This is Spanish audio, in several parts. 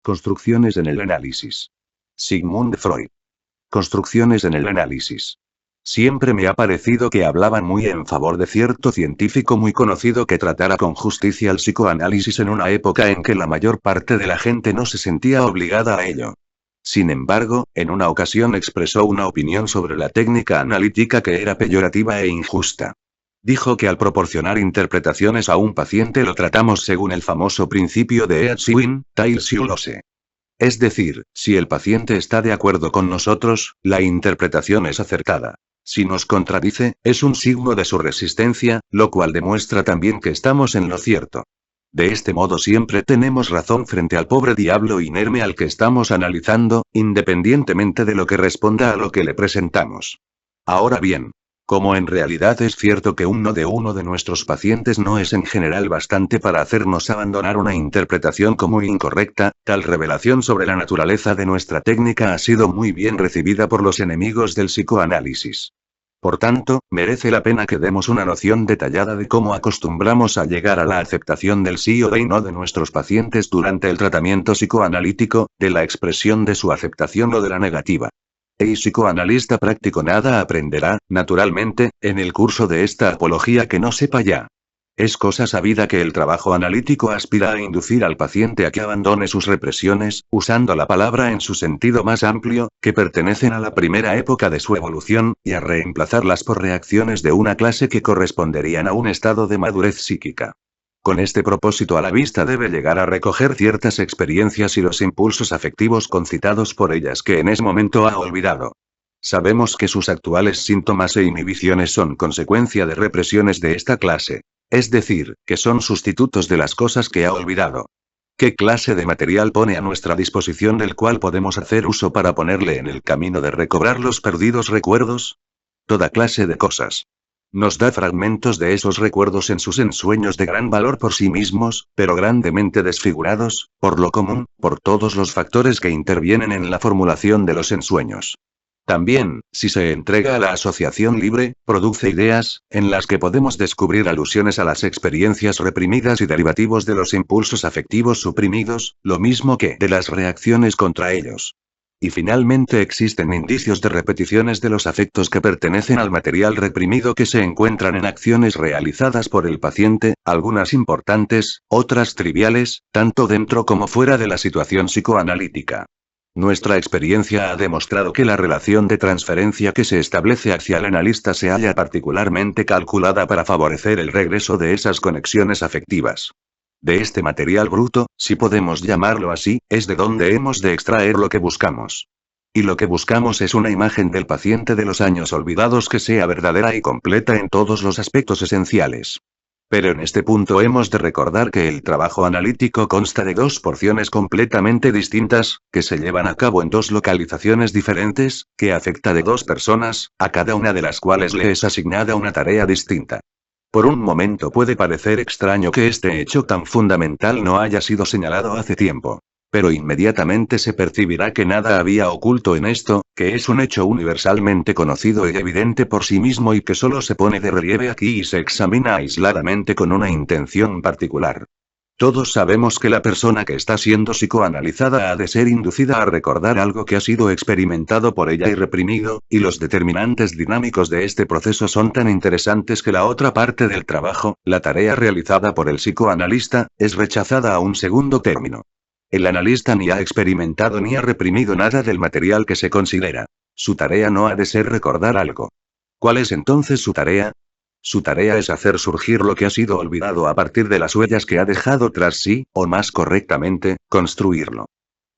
Construcciones en el análisis. Sigmund Freud. Construcciones en el análisis. Siempre me ha parecido que hablaban muy en favor de cierto científico muy conocido que tratara con justicia el psicoanálisis en una época en que la mayor parte de la gente no se sentía obligada a ello. Sin embargo, en una ocasión expresó una opinión sobre la técnica analítica que era peyorativa e injusta. Dijo que al proporcionar interpretaciones a un paciente lo tratamos según el famoso principio de Eatswin, Tails-Lose. Es decir, si el paciente está de acuerdo con nosotros, la interpretación es acertada. Si nos contradice, es un signo de su resistencia, lo cual demuestra también que estamos en lo cierto. De este modo siempre tenemos razón frente al pobre diablo inerme al que estamos analizando, independientemente de lo que responda a lo que le presentamos. Ahora bien, como en realidad es cierto que uno de nuestros pacientes no es en general bastante para hacernos abandonar una interpretación como incorrecta, tal revelación sobre la naturaleza de nuestra técnica ha sido muy bien recibida por los enemigos del psicoanálisis. Por tanto, merece la pena que demos una noción detallada de cómo acostumbramos a llegar a la aceptación del sí o del no de nuestros pacientes durante el tratamiento psicoanalítico, de la expresión de su aceptación o de la negativa. El psicoanalista práctico nada aprenderá, naturalmente, en el curso de esta apología que no sepa ya. Es cosa sabida que el trabajo analítico aspira a inducir al paciente a que abandone sus represiones, usando la palabra en su sentido más amplio, que pertenecen a la primera época de su evolución, y a reemplazarlas por reacciones de una clase que corresponderían a un estado de madurez psíquica. Con este propósito a la vista debe llegar a recoger ciertas experiencias y los impulsos afectivos concitados por ellas que en ese momento ha olvidado. Sabemos que sus actuales síntomas e inhibiciones son consecuencia de represiones de esta clase. Es decir, que son sustitutos de las cosas que ha olvidado. ¿Qué clase de material pone a nuestra disposición del cual podemos hacer uso para ponerle en el camino de recobrar los perdidos recuerdos? Toda clase de cosas. Nos da fragmentos de esos recuerdos en sus ensueños de gran valor por sí mismos, pero grandemente desfigurados, por lo común, por todos los factores que intervienen en la formulación de los ensueños. También, si se entrega a la asociación libre, produce ideas, en las que podemos descubrir alusiones a las experiencias reprimidas y derivativos de los impulsos afectivos suprimidos, lo mismo que de las reacciones contra ellos. Y finalmente existen indicios de repeticiones de los afectos que pertenecen al material reprimido que se encuentran en acciones realizadas por el paciente, algunas importantes, otras triviales, tanto dentro como fuera de la situación psicoanalítica. Nuestra experiencia ha demostrado que la relación de transferencia que se establece hacia el analista se halla particularmente calculada para favorecer el regreso de esas conexiones afectivas. De este material bruto, si podemos llamarlo así, es de donde hemos de extraer lo que buscamos. Y lo que buscamos es una imagen del paciente de los años olvidados que sea verdadera y completa en todos los aspectos esenciales. Pero en este punto hemos de recordar que el trabajo analítico consta de dos porciones completamente distintas, que se llevan a cabo en dos localizaciones diferentes, que afecta de dos personas, a cada una de las cuales le es asignada una tarea distinta. Por un momento puede parecer extraño que este hecho tan fundamental no haya sido señalado hace tiempo. Pero inmediatamente se percibirá que nada había oculto en esto, que es un hecho universalmente conocido y evidente por sí mismo y que solo se pone de relieve aquí y se examina aisladamente con una intención particular. Todos sabemos que la persona que está siendo psicoanalizada ha de ser inducida a recordar algo que ha sido experimentado por ella y reprimido, y los determinantes dinámicos de este proceso son tan interesantes que la otra parte del trabajo, la tarea realizada por el psicoanalista, es rechazada a un segundo término. El analista ni ha experimentado ni ha reprimido nada del material que se considera. Su tarea no ha de ser recordar algo. ¿Cuál es entonces su tarea? Su tarea es hacer surgir lo que ha sido olvidado a partir de las huellas que ha dejado tras sí, o más correctamente, construirlo.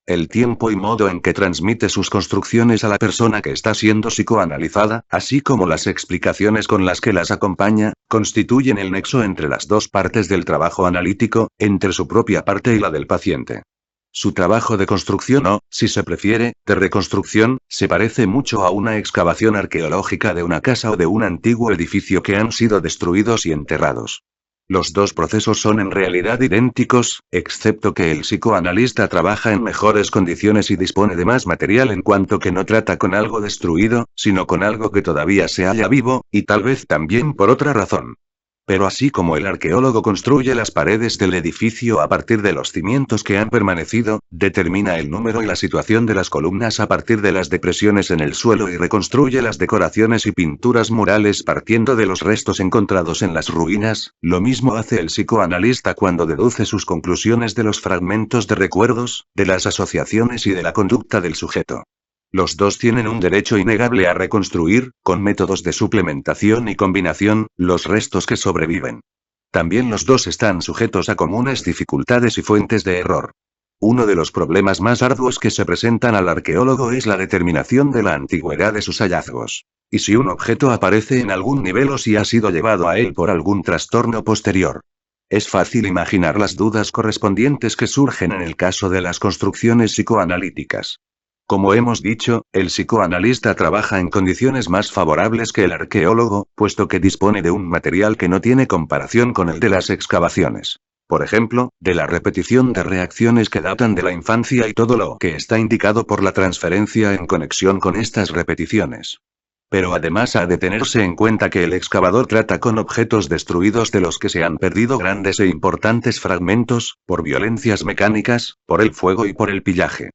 El tiempo y modo en que transmite sus construcciones a la persona que está siendo psicoanalizada, así como las explicaciones con las que las acompaña, constituyen el nexo entre las dos partes del trabajo analítico, entre su propia parte y la del paciente. Su trabajo de construcción o, si se prefiere, de reconstrucción, se parece mucho a una excavación arqueológica de una casa o de un antiguo edificio que han sido destruidos y enterrados. Los dos procesos son en realidad idénticos, excepto que el psicoanalista trabaja en mejores condiciones y dispone de más material en cuanto que no trata con algo destruido, sino con algo que todavía se halla vivo, y tal vez también por otra razón. Pero así como el arqueólogo construye las paredes del edificio a partir de los cimientos que han permanecido, determina el número y la situación de las columnas a partir de las depresiones en el suelo y reconstruye las decoraciones y pinturas murales partiendo de los restos encontrados en las ruinas, lo mismo hace el psicoanalista cuando deduce sus conclusiones de los fragmentos de recuerdos, de las asociaciones y de la conducta del sujeto. Los dos tienen un derecho innegable a reconstruir, con métodos de suplementación y combinación, los restos que sobreviven. También los dos están sujetos a comunes dificultades y fuentes de error. Uno de los problemas más arduos que se presentan al arqueólogo es la determinación de la antigüedad de sus hallazgos. Y si un objeto aparece en algún nivel o si ha sido llevado a él por algún trastorno posterior. Es fácil imaginar las dudas correspondientes que surgen en el caso de las construcciones psicoanalíticas. Como hemos dicho, el psicoanalista trabaja en condiciones más favorables que el arqueólogo, puesto que dispone de un material que no tiene comparación con el de las excavaciones. Por ejemplo, de la repetición de reacciones que datan de la infancia y todo lo que está indicado por la transferencia en conexión con estas repeticiones. Pero además ha de tenerse en cuenta que el excavador trata con objetos destruidos de los que se han perdido grandes e importantes fragmentos, por violencias mecánicas, por el fuego y por el pillaje.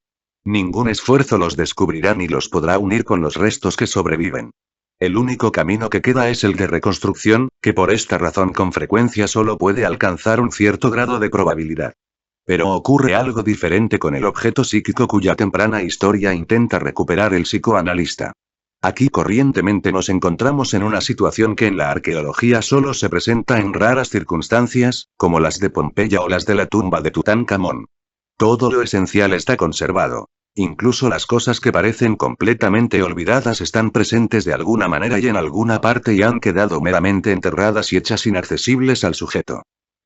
Ningún esfuerzo los descubrirá ni los podrá unir con los restos que sobreviven. El único camino que queda es el de reconstrucción, que por esta razón con frecuencia solo puede alcanzar un cierto grado de probabilidad. Pero ocurre algo diferente con el objeto psíquico cuya temprana historia intenta recuperar el psicoanalista. Aquí corrientemente nos encontramos en una situación que en la arqueología solo se presenta en raras circunstancias, como las de Pompeya o las de la tumba de Tutankamón. Todo lo esencial está conservado. Incluso las cosas que parecen completamente olvidadas están presentes de alguna manera y en alguna parte y han quedado meramente enterradas y hechas inaccesibles al sujeto.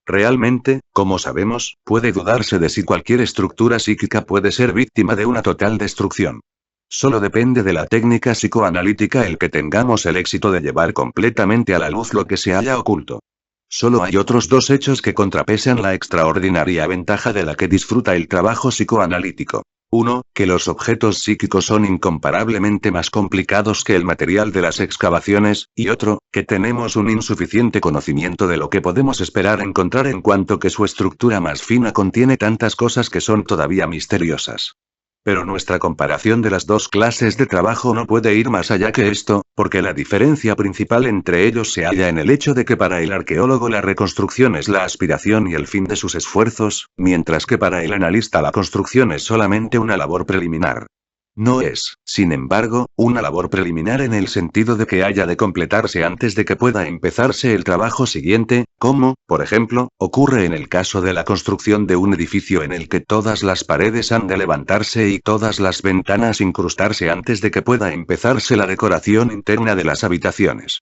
Realmente, como sabemos, puede dudarse de si cualquier estructura psíquica puede ser víctima de una total destrucción. Solo depende de la técnica psicoanalítica el que tengamos el éxito de llevar completamente a la luz lo que se haya oculto. Solo hay otros dos hechos que contrapesan la extraordinaria ventaja de la que disfruta el trabajo psicoanalítico. Uno, que los objetos psíquicos son incomparablemente más complicados que el material de las excavaciones, y otro, que tenemos un insuficiente conocimiento de lo que podemos esperar encontrar en cuanto que su estructura más fina contiene tantas cosas que son todavía misteriosas. Pero nuestra comparación de las dos clases de trabajo no puede ir más allá que esto, porque la diferencia principal entre ellos se halla en el hecho de que para el arqueólogo la reconstrucción es la aspiración y el fin de sus esfuerzos, mientras que para el analista la construcción es solamente una labor preliminar. No es, sin embargo, una labor preliminar en el sentido de que haya de completarse antes de que pueda empezarse el trabajo siguiente, como, por ejemplo, ocurre en el caso de la construcción de un edificio en el que todas las paredes han de levantarse y todas las ventanas incrustarse antes de que pueda empezarse la decoración interna de las habitaciones.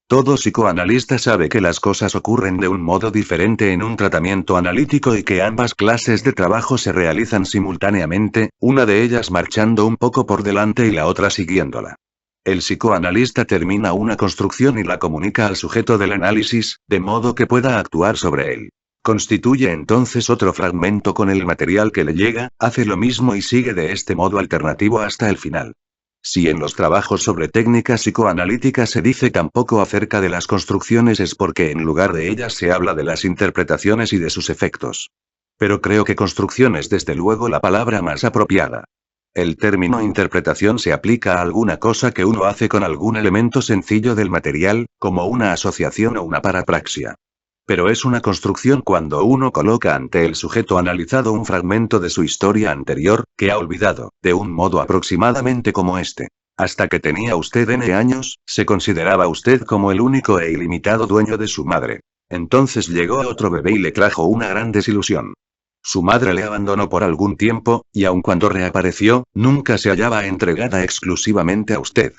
Todo psicoanalista sabe que las cosas ocurren de un modo diferente en un tratamiento analítico y que ambas clases de trabajo se realizan simultáneamente, una de ellas marchando un poco por delante y la otra siguiéndola. El psicoanalista termina una construcción y la comunica al sujeto del análisis, de modo que pueda actuar sobre él. Constituye entonces otro fragmento con el material que le llega, hace lo mismo y sigue de este modo alternativo hasta el final. Si en los trabajos sobre técnica psicoanalítica se dice tan poco acerca de las construcciones es porque en lugar de ellas se habla de las interpretaciones y de sus efectos. Pero creo que construcción es desde luego la palabra más apropiada. El término interpretación se aplica a alguna cosa que uno hace con algún elemento sencillo del material, como una asociación o una parapraxia. Pero es una construcción cuando uno coloca ante el sujeto analizado un fragmento de su historia anterior, que ha olvidado, de un modo aproximadamente como este. Hasta que tenía usted N años, se consideraba usted como el único e ilimitado dueño de su madre. Entonces llegó otro bebé y le trajo una gran desilusión. Su madre le abandonó por algún tiempo, y aun cuando reapareció, nunca se hallaba entregada exclusivamente a usted.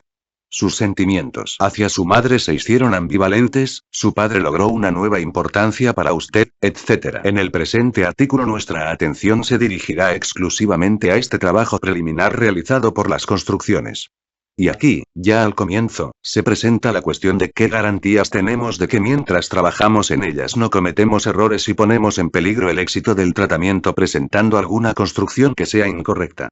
Sus sentimientos hacia su madre se hicieron ambivalentes, su padre logró una nueva importancia para usted, etc. En el presente artículo nuestra atención se dirigirá exclusivamente a este trabajo preliminar realizado por las construcciones. Y aquí, ya al comienzo, se presenta la cuestión de qué garantías tenemos de que mientras trabajamos en ellas no cometemos errores y ponemos en peligro el éxito del tratamiento presentando alguna construcción que sea incorrecta.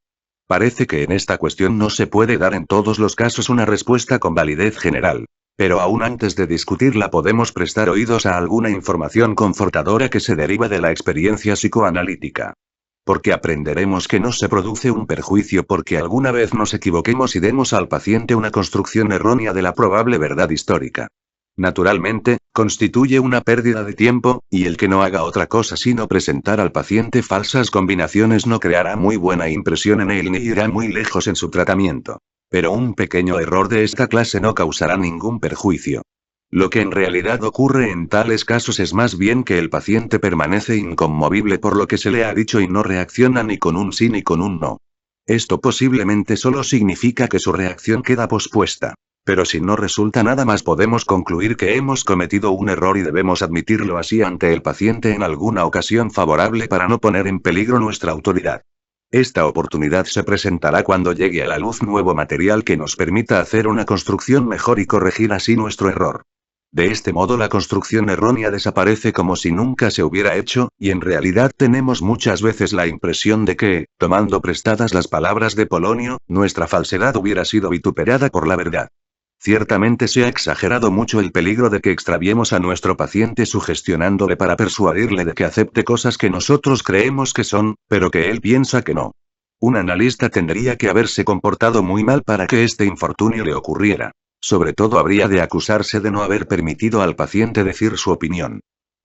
Parece que en esta cuestión no se puede dar en todos los casos una respuesta con validez general. Pero aún antes de discutirla podemos prestar oídos a alguna información confortadora que se deriva de la experiencia psicoanalítica. Porque aprenderemos que no se produce un perjuicio porque alguna vez nos equivoquemos y demos al paciente una construcción errónea de la probable verdad histórica. Naturalmente, constituye una pérdida de tiempo, y el que no haga otra cosa sino presentar al paciente falsas combinaciones no creará muy buena impresión en él ni irá muy lejos en su tratamiento. Pero un pequeño error de esta clase no causará ningún perjuicio. Lo que en realidad ocurre en tales casos es más bien que el paciente permanece inconmovible por lo que se le ha dicho y no reacciona ni con un sí ni con un no. Esto posiblemente solo significa que su reacción queda pospuesta. Pero si no resulta nada más podemos concluir que hemos cometido un error y debemos admitirlo así ante el paciente en alguna ocasión favorable para no poner en peligro nuestra autoridad. Esta oportunidad se presentará cuando llegue a la luz nuevo material que nos permita hacer una construcción mejor y corregir así nuestro error. De este modo la construcción errónea desaparece como si nunca se hubiera hecho, y en realidad tenemos muchas veces la impresión de que, tomando prestadas las palabras de Polonio, nuestra falsedad hubiera sido vituperada por la verdad. Ciertamente se ha exagerado mucho el peligro de que extraviemos a nuestro paciente sugestionándole para persuadirle de que acepte cosas que nosotros creemos que son, pero que él piensa que no. Un analista tendría que haberse comportado muy mal para que este infortunio le ocurriera. Sobre todo habría de acusarse de no haber permitido al paciente decir su opinión.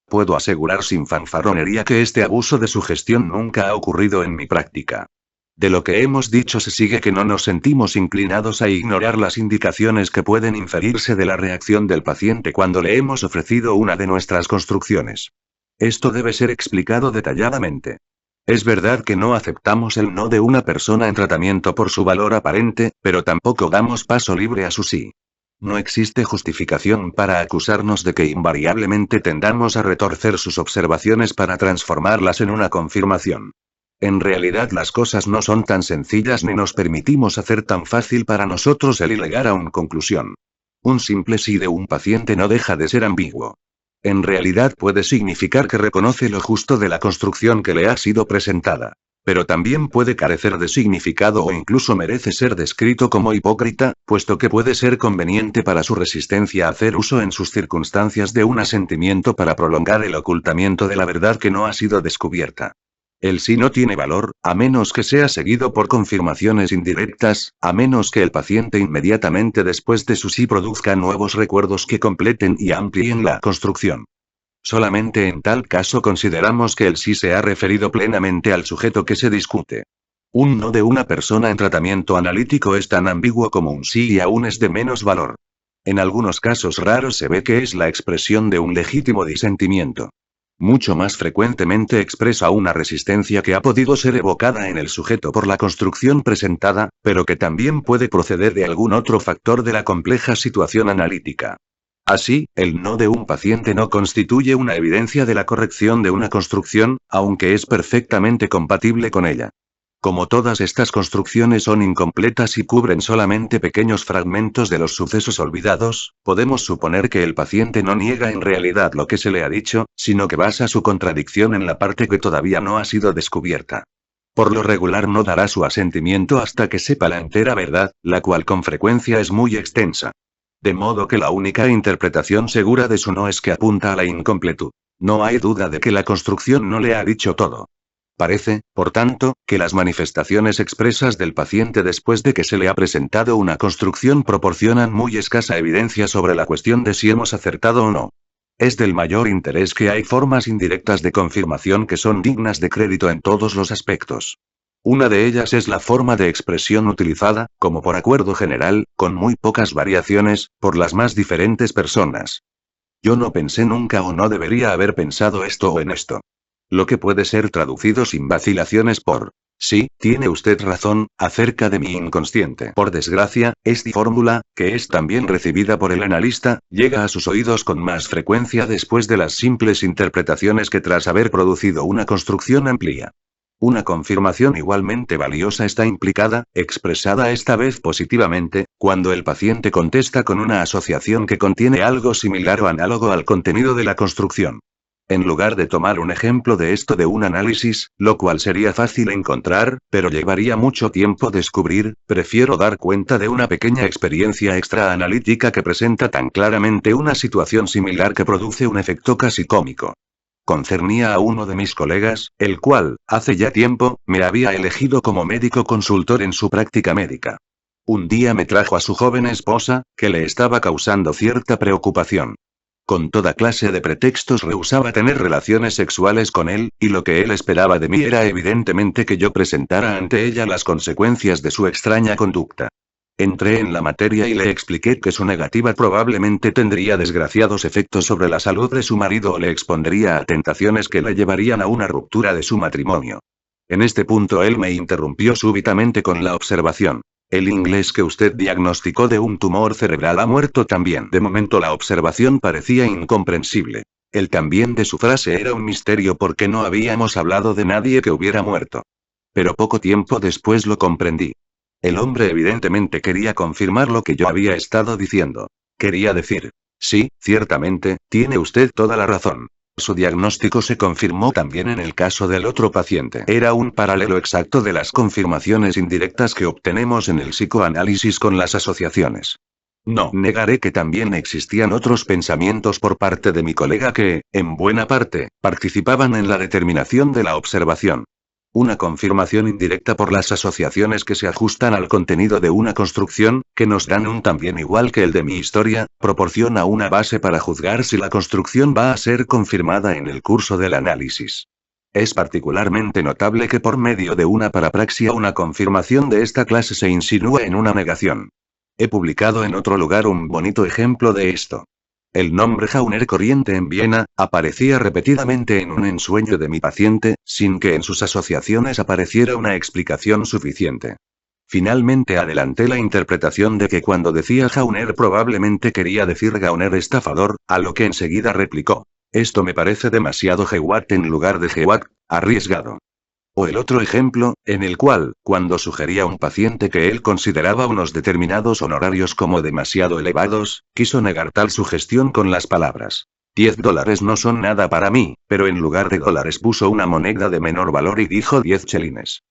Puedo asegurar sin fanfarronería que este abuso de sugestión nunca ha ocurrido en mi práctica. De lo que hemos dicho se sigue que no nos sentimos inclinados a ignorar las indicaciones que pueden inferirse de la reacción del paciente cuando le hemos ofrecido una de nuestras construcciones. Esto debe ser explicado detalladamente. Es verdad que no aceptamos el no de una persona en tratamiento por su valor aparente, pero tampoco damos paso libre a su sí. No existe justificación para acusarnos de que invariablemente tendamos a retorcer sus observaciones para transformarlas en una confirmación. En realidad las cosas no son tan sencillas ni nos permitimos hacer tan fácil para nosotros el llegar a una conclusión. Un simple sí de un paciente no deja de ser ambiguo. En realidad puede significar que reconoce lo justo de la construcción que le ha sido presentada. Pero también puede carecer de significado o incluso merece ser descrito como hipócrita, puesto que puede ser conveniente para su resistencia a hacer uso en sus circunstancias de un asentimiento para prolongar el ocultamiento de la verdad que no ha sido descubierta. El sí no tiene valor, a menos que sea seguido por confirmaciones indirectas, a menos que el paciente inmediatamente después de su sí produzca nuevos recuerdos que completen y amplíen la construcción. Solamente en tal caso consideramos que el sí se ha referido plenamente al sujeto que se discute. Un no de una persona en tratamiento analítico es tan ambiguo como un sí y aún es de menos valor. En algunos casos raros se ve que es la expresión de un legítimo disentimiento. Mucho más frecuentemente expresa una resistencia que ha podido ser evocada en el sujeto por la construcción presentada, pero que también puede proceder de algún otro factor de la compleja situación analítica. Así, el no de un paciente no constituye una evidencia de la corrección de una construcción, aunque es perfectamente compatible con ella. Como todas estas construcciones son incompletas y cubren solamente pequeños fragmentos de los sucesos olvidados, podemos suponer que el paciente no niega en realidad lo que se le ha dicho, sino que basa su contradicción en la parte que todavía no ha sido descubierta. Por lo regular no dará su asentimiento hasta que sepa la entera verdad, la cual con frecuencia es muy extensa. De modo que la única interpretación segura de su no es que apunta a la incompletud. No hay duda de que la construcción no le ha dicho todo. Parece, por tanto, que las manifestaciones expresas del paciente después de que se le ha presentado una construcción proporcionan muy escasa evidencia sobre la cuestión de si hemos acertado o no. Es del mayor interés que hay formas indirectas de confirmación que son dignas de crédito en todos los aspectos. Una de ellas es la forma de expresión utilizada, como por acuerdo general, con muy pocas variaciones, por las más diferentes personas. Yo no pensé nunca o no debería haber pensado esto o en esto. Lo que puede ser traducido sin vacilaciones por sí, tiene usted razón, acerca de mi inconsciente. Por desgracia, esta fórmula, que es también recibida por el analista, llega a sus oídos con más frecuencia después de las simples interpretaciones que tras haber producido una construcción amplia. Una confirmación igualmente valiosa está implicada, expresada esta vez positivamente, cuando el paciente contesta con una asociación que contiene algo similar o análogo al contenido de la construcción. En lugar de tomar un ejemplo de esto de un análisis, lo cual sería fácil encontrar, pero llevaría mucho tiempo descubrir, prefiero dar cuenta de una pequeña experiencia extraanalítica que presenta tan claramente una situación similar que produce un efecto casi cómico. Concernía a uno de mis colegas, el cual, hace ya tiempo, me había elegido como médico consultor en su práctica médica. Un día me trajo a su joven esposa, que le estaba causando cierta preocupación. Con toda clase de pretextos rehusaba tener relaciones sexuales con él, y lo que él esperaba de mí era evidentemente que yo presentara ante ella las consecuencias de su extraña conducta. Entré en la materia y le expliqué que su negativa probablemente tendría desgraciados efectos sobre la salud de su marido o le expondría a tentaciones que le llevarían a una ruptura de su matrimonio. En este punto él me interrumpió súbitamente con la observación. El inglés que usted diagnosticó de un tumor cerebral ha muerto también. De momento la observación parecía incomprensible. El también de su frase era un misterio porque no habíamos hablado de nadie que hubiera muerto. Pero poco tiempo después lo comprendí. El hombre evidentemente quería confirmar lo que yo había estado diciendo. Quería decir, sí, ciertamente, tiene usted toda la razón. Su diagnóstico se confirmó también en el caso del otro paciente. Era un paralelo exacto de las confirmaciones indirectas que obtenemos en el psicoanálisis con las asociaciones. No negaré que también existían otros pensamientos por parte de mi colega que, en buena parte, participaban en la determinación de la observación. Una confirmación indirecta por las asociaciones que se ajustan al contenido de una construcción, que nos dan un también igual que el de mi historia, proporciona una base para juzgar si la construcción va a ser confirmada en el curso del análisis. Es particularmente notable que por medio de una parapraxia una confirmación de esta clase se insinúa en una negación. He publicado en otro lugar un bonito ejemplo de esto. El nombre Jauner corriente en Viena, aparecía repetidamente en un ensueño de mi paciente, sin que en sus asociaciones apareciera una explicación suficiente. Finalmente adelanté la interpretación de que cuando decía Jauner probablemente quería decir Gauner estafador, a lo que enseguida replicó. Esto me parece demasiado Gewat en lugar de Gewat, arriesgado. O el otro ejemplo, en el cual, cuando sugería a un paciente que él consideraba unos determinados honorarios como demasiado elevados, quiso negar tal sugestión con las palabras. $10 no son nada para mí, pero en lugar de dólares puso una moneda de menor valor y dijo 10 chelines.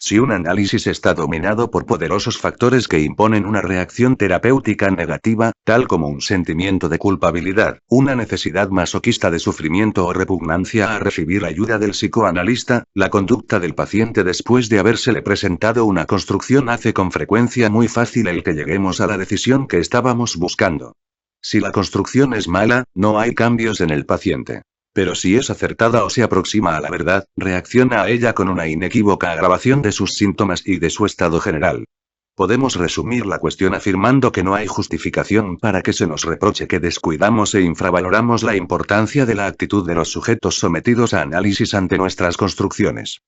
Si un análisis está dominado por poderosos factores que imponen una reacción terapéutica negativa, tal como un sentimiento de culpabilidad, una necesidad masoquista de sufrimiento o repugnancia a recibir ayuda del psicoanalista, la conducta del paciente después de habérsele presentado una construcción hace con frecuencia muy fácil el que lleguemos a la decisión que estábamos buscando. Si la construcción es mala, no hay cambios en el paciente. Pero si es acertada o se aproxima a la verdad, reacciona a ella con una inequívoca agravación de sus síntomas y de su estado general. Podemos resumir la cuestión afirmando que no hay justificación para que se nos reproche que descuidamos e infravaloramos la importancia de la actitud de los sujetos sometidos a análisis ante nuestras construcciones.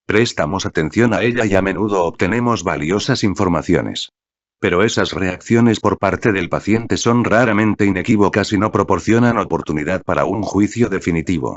Prestamos atención a ella y a menudo obtenemos valiosas informaciones. Pero esas reacciones por parte del paciente son raramente inequívocas y no proporcionan oportunidad para un juicio definitivo.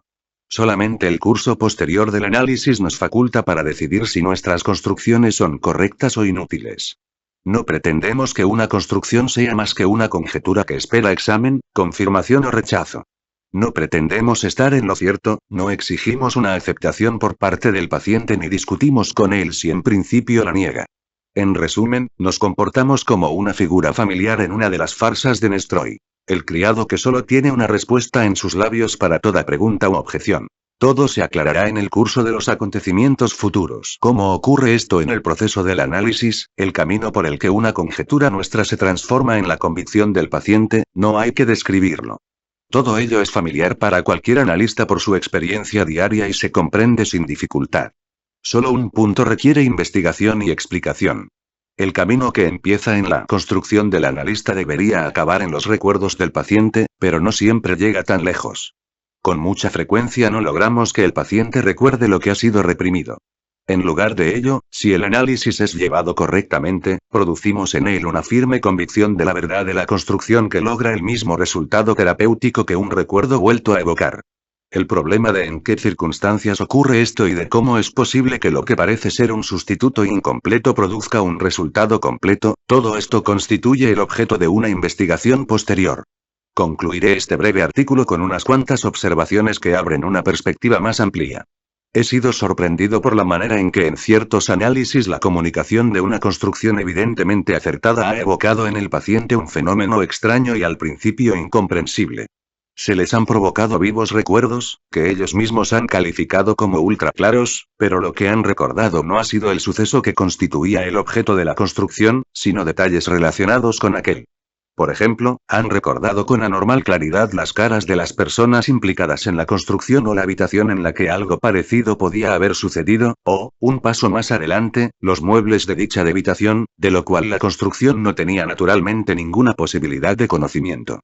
Solamente el curso posterior del análisis nos faculta para decidir si nuestras construcciones son correctas o inútiles. No pretendemos que una construcción sea más que una conjetura que espera examen, confirmación o rechazo. No pretendemos estar en lo cierto, no exigimos una aceptación por parte del paciente ni discutimos con él si en principio la niega. En resumen, nos comportamos como una figura familiar en una de las farsas de Nestroy. El criado que solo tiene una respuesta en sus labios para toda pregunta u objeción. Todo se aclarará en el curso de los acontecimientos futuros. ¿Cómo ocurre esto en el proceso del análisis? El camino por el que una conjetura nuestra se transforma en la convicción del paciente, no hay que describirlo. Todo ello es familiar para cualquier analista por su experiencia diaria y se comprende sin dificultad. Solo un punto requiere investigación y explicación. El camino que empieza en la construcción del analista debería acabar en los recuerdos del paciente, pero no siempre llega tan lejos. Con mucha frecuencia no logramos que el paciente recuerde lo que ha sido reprimido. En lugar de ello, si el análisis es llevado correctamente, producimos en él una firme convicción de la verdad de la construcción que logra el mismo resultado terapéutico que un recuerdo vuelto a evocar. El problema de en qué circunstancias ocurre esto y de cómo es posible que lo que parece ser un sustituto incompleto produzca un resultado completo, todo esto constituye el objeto de una investigación posterior. Concluiré este breve artículo con unas cuantas observaciones que abren una perspectiva más amplia. He sido sorprendido por la manera en que en ciertos análisis la comunicación de una construcción evidentemente acertada ha evocado en el paciente un fenómeno extraño y al principio incomprensible. Se les han provocado vivos recuerdos, que ellos mismos han calificado como ultraclaros, pero lo que han recordado no ha sido el suceso que constituía el objeto de la construcción, sino detalles relacionados con aquel. Por ejemplo, han recordado con anormal claridad las caras de las personas implicadas en la construcción o la habitación en la que algo parecido podía haber sucedido, o, un paso más adelante, los muebles de dicha habitación, de lo cual la construcción no tenía naturalmente ninguna posibilidad de conocimiento.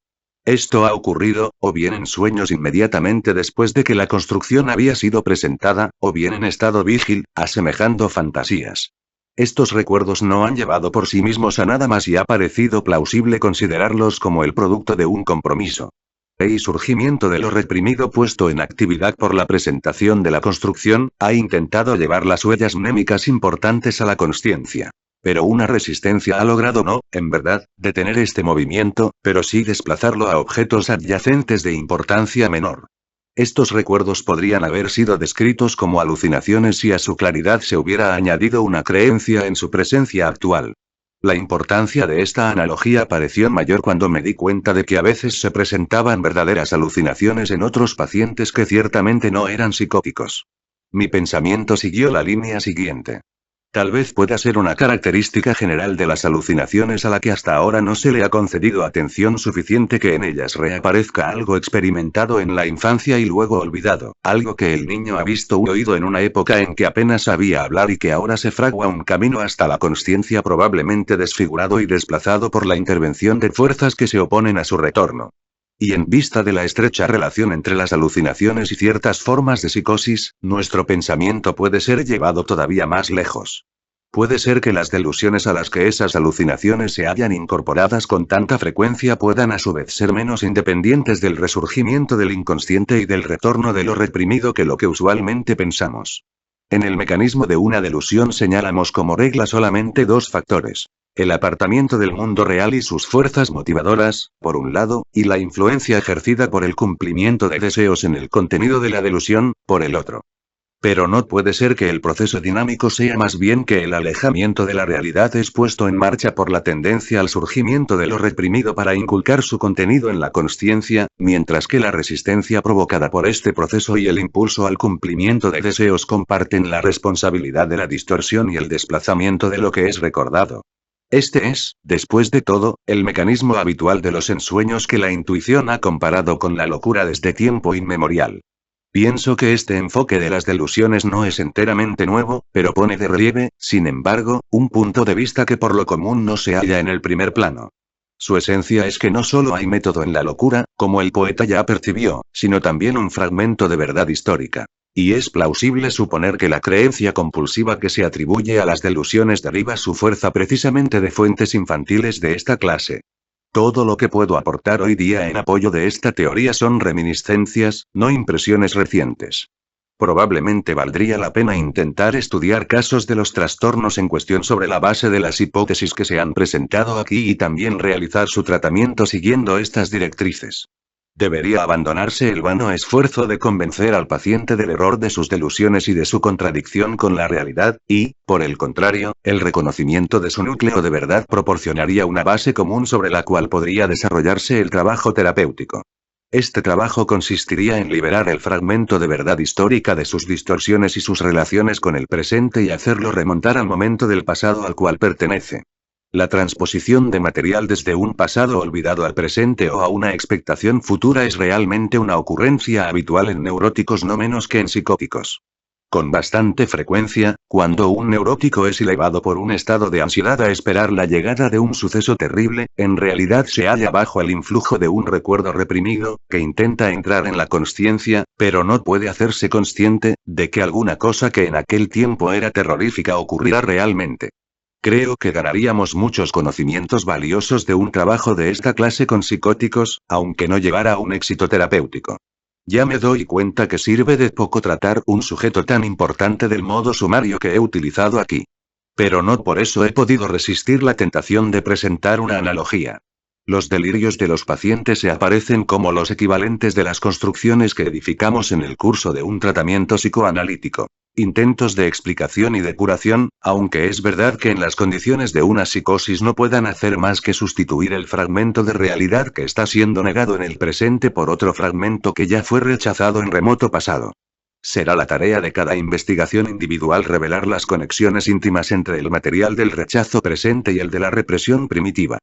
Esto ha ocurrido, o bien en sueños inmediatamente después de que la construcción había sido presentada, o bien en estado vigil, asemejando fantasías. Estos recuerdos no han llevado por sí mismos a nada más y ha parecido plausible considerarlos como el producto de un compromiso. El surgimiento de lo reprimido puesto en actividad por la presentación de la construcción, ha intentado llevar las huellas mnémicas importantes a la consciencia. Pero una resistencia ha logrado no, en verdad, detener este movimiento, pero sí desplazarlo a objetos adyacentes de importancia menor. Estos recuerdos podrían haber sido descritos como alucinaciones si a su claridad se hubiera añadido una creencia en su presencia actual. La importancia de esta analogía pareció mayor cuando me di cuenta de que a veces se presentaban verdaderas alucinaciones en otros pacientes que ciertamente no eran psicóticos. Mi pensamiento siguió la línea siguiente. Tal vez pueda ser una característica general de las alucinaciones a la que hasta ahora no se le ha concedido atención suficiente que en ellas reaparezca algo experimentado en la infancia y luego olvidado, algo que el niño ha visto u oído en una época en que apenas sabía hablar y que ahora se fragua un camino hasta la consciencia probablemente desfigurado y desplazado por la intervención de fuerzas que se oponen a su retorno. Y en vista de la estrecha relación entre las alucinaciones y ciertas formas de psicosis, nuestro pensamiento puede ser llevado todavía más lejos. Puede ser que las delusiones a las que esas alucinaciones se hayan incorporadas con tanta frecuencia puedan a su vez ser menos independientes del resurgimiento del inconsciente y del retorno de lo reprimido que lo que usualmente pensamos. En el mecanismo de una delusión señalamos como regla solamente dos factores. El apartamiento del mundo real y sus fuerzas motivadoras, por un lado, y la influencia ejercida por el cumplimiento de deseos en el contenido de la delusión, por el otro. Pero no puede ser que el proceso dinámico sea más bien que el alejamiento de la realidad es puesto en marcha por la tendencia al surgimiento de lo reprimido para inculcar su contenido en la consciencia, mientras que la resistencia provocada por este proceso y el impulso al cumplimiento de deseos comparten la responsabilidad de la distorsión y el desplazamiento de lo que es recordado. Este es, después de todo, el mecanismo habitual de los ensueños que la intuición ha comparado con la locura desde tiempo inmemorial. Pienso que este enfoque de las delusiones no es enteramente nuevo, pero pone de relieve, sin embargo, un punto de vista que por lo común no se halla en el primer plano. Su esencia es que no solo hay método en la locura, como el poeta ya percibió, sino también un fragmento de verdad histórica. Y es plausible suponer que la creencia compulsiva que se atribuye a las delusiones deriva su fuerza precisamente de fuentes infantiles de esta clase. Todo lo que puedo aportar hoy día en apoyo de esta teoría son reminiscencias, no impresiones recientes. Probablemente valdría la pena intentar estudiar casos de los trastornos en cuestión sobre la base de las hipótesis que se han presentado aquí y también realizar su tratamiento siguiendo estas directrices. Debería abandonarse el vano esfuerzo de convencer al paciente del error de sus delusiones y de su contradicción con la realidad, y, por el contrario, el reconocimiento de su núcleo de verdad proporcionaría una base común sobre la cual podría desarrollarse el trabajo terapéutico. Este trabajo consistiría en liberar el fragmento de verdad histórica de sus distorsiones y sus relaciones con el presente y hacerlo remontar al momento del pasado al cual pertenece. La transposición de material desde un pasado olvidado al presente o a una expectación futura es realmente una ocurrencia habitual en neuróticos no menos que en psicóticos. Con bastante frecuencia, cuando un neurótico es elevado por un estado de ansiedad a esperar la llegada de un suceso terrible, en realidad se halla bajo el influjo de un recuerdo reprimido, que intenta entrar en la consciencia, pero no puede hacerse consciente, de que alguna cosa que en aquel tiempo era terrorífica ocurrirá realmente. Creo que ganaríamos muchos conocimientos valiosos de un trabajo de esta clase con psicóticos, aunque no llevara a un éxito terapéutico. Ya me doy cuenta que sirve de poco tratar un sujeto tan importante del modo sumario que he utilizado aquí. Pero no por eso he podido resistir la tentación de presentar una analogía. Los delirios de los pacientes se aparecen como los equivalentes de las construcciones que edificamos en el curso de un tratamiento psicoanalítico. Intentos de explicación y de curación, aunque es verdad que en las condiciones de una psicosis no puedan hacer más que sustituir el fragmento de realidad que está siendo negado en el presente por otro fragmento que ya fue rechazado en remoto pasado. Será la tarea de cada investigación individual revelar las conexiones íntimas entre el material del rechazo presente y el de la represión primitiva.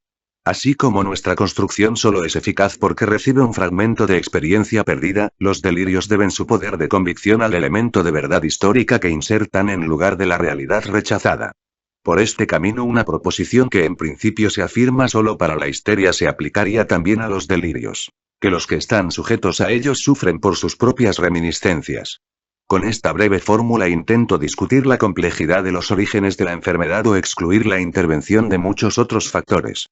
Así como nuestra construcción solo es eficaz porque recibe un fragmento de experiencia perdida, los delirios deben su poder de convicción al elemento de verdad histórica que insertan en lugar de la realidad rechazada. Por este camino una proposición que en principio se afirma solo para la histeria se aplicaría también a los delirios. Que los que están sujetos a ellos sufren por sus propias reminiscencias. Con esta breve fórmula intento discutir la complejidad de los orígenes de la enfermedad o excluir la intervención de muchos otros factores.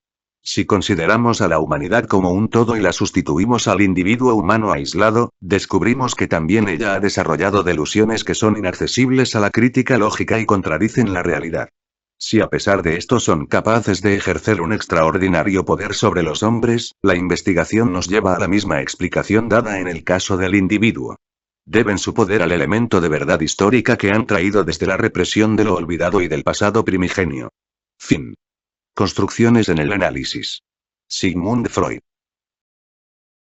Si consideramos a la humanidad como un todo y la sustituimos al individuo humano aislado, descubrimos que también ella ha desarrollado delusiones que son inaccesibles a la crítica lógica y contradicen la realidad. Si a pesar de esto son capaces de ejercer un extraordinario poder sobre los hombres, la investigación nos lleva a la misma explicación dada en el caso del individuo. Deben su poder al elemento de verdad histórica que han traído desde la represión de lo olvidado y del pasado primigenio. Fin. Construcciones en el análisis. Sigmund Freud.